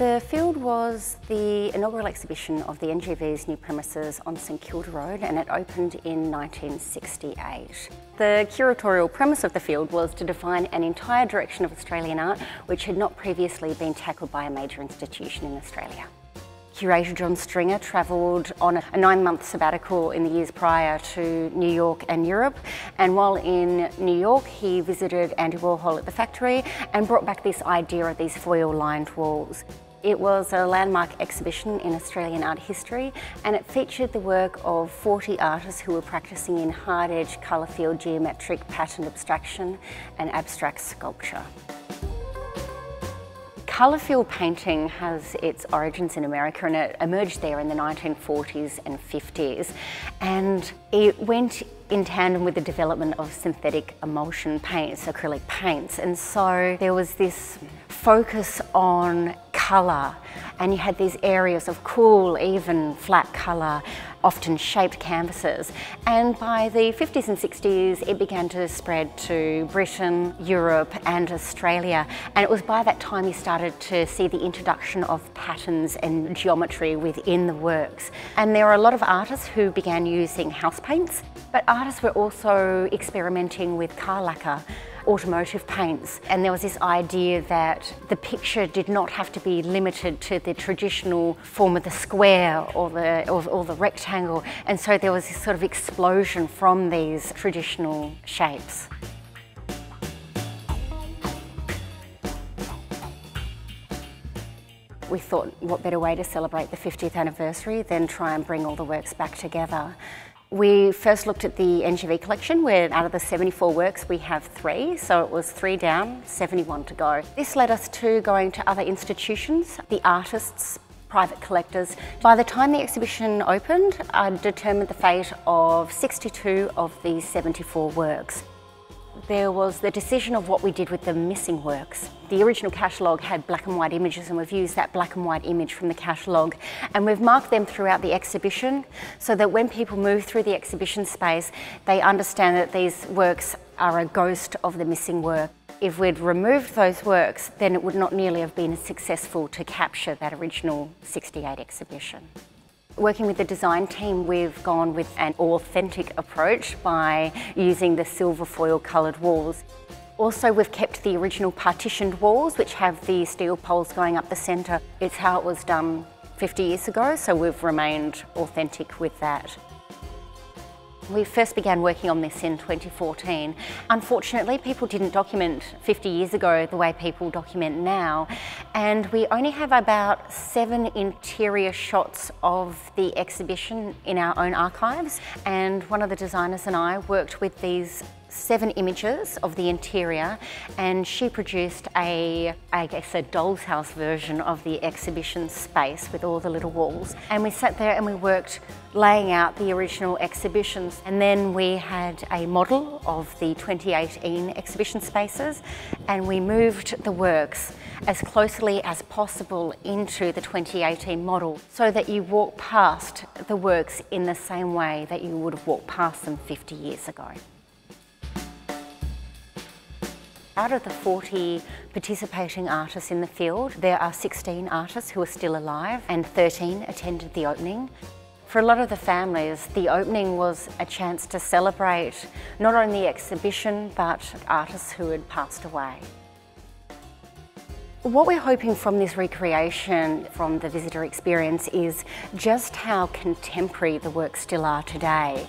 The field was the inaugural exhibition of the NGV's new premises on St Kilda Road, and it opened in 1968. The curatorial premise of the field was to define an entire direction of Australian art which had not previously been tackled by a major institution in Australia. Curator John Stringer travelled on a 9-month sabbatical in the years prior to New York and Europe, and while in New York he visited Andy Warhol at the factory and brought back this idea of these foil-lined walls. It was a landmark exhibition in Australian art history, and it featured the work of 40 artists who were practising in hard-edge, colour-field, geometric, pattern abstraction and abstract sculpture. Colour-field painting has its origins in America, and it emerged there in the 1940s and 50s, and it went in tandem with the development of synthetic emulsion paints, acrylic paints, and so there was this focus on colour, and you had these areas of cool, even, flat colour, often shaped canvases. And by the 50s and 60s, it began to spread to Britain, Europe and Australia. And it was by that time you started to see the introduction of patterns and geometry within the works. And there were a lot of artists who began using house paints, but artists were also experimenting with car lacquer, automotive paints, and there was this idea that the picture did not have to be limited to the traditional form of the square or the rectangle, and so there was this sort of explosion from these traditional shapes. We thought, what better way to celebrate the 50th anniversary than try and bring all the works back together. We first looked at the NGV collection, where out of the 74 works we have 3, so it was 3 down, 71 to go. This led us to going to other institutions, the artists, private collectors. By the time the exhibition opened, I'd determined the fate of 62 of these 74 works. There was the decision of what we did with the missing works. The original catalogue had black and white images, and we've used that black and white image from the catalogue, and we've marked them throughout the exhibition so that when people move through the exhibition space, they understand that these works are a ghost of the missing work. If we'd removed those works, then it would not nearly have been as successful to capture that original 68 exhibition. Working with the design team, we've gone with an authentic approach by using the silver foil coloured walls. Also, we've kept the original partitioned walls, which have the steel poles going up the centre. It's how it was done 50 years ago, so we've remained authentic with that. We first began working on this in 2014. Unfortunately, people didn't document 50 years ago the way people document now, and we only have about 7 interior shots of the exhibition in our own archives, and one of the designers and I worked with these 7 images of the interior, and she produced a doll's house version of the exhibition space with all the little walls. And we sat there and we worked laying out the original exhibitions, and then we had a model of the 2018 exhibition spaces, and we moved the works as closely as possible into the 2018 model so that you walk past the works in the same way that you would have walked past them 50 years ago. Out of the 40 participating artists in the field, there are 16 artists who are still alive and 13 attended the opening. For a lot of the families, the opening was a chance to celebrate not only the exhibition but artists who had passed away. What we're hoping from this recreation, from the visitor experience, is just how contemporary the works still are today.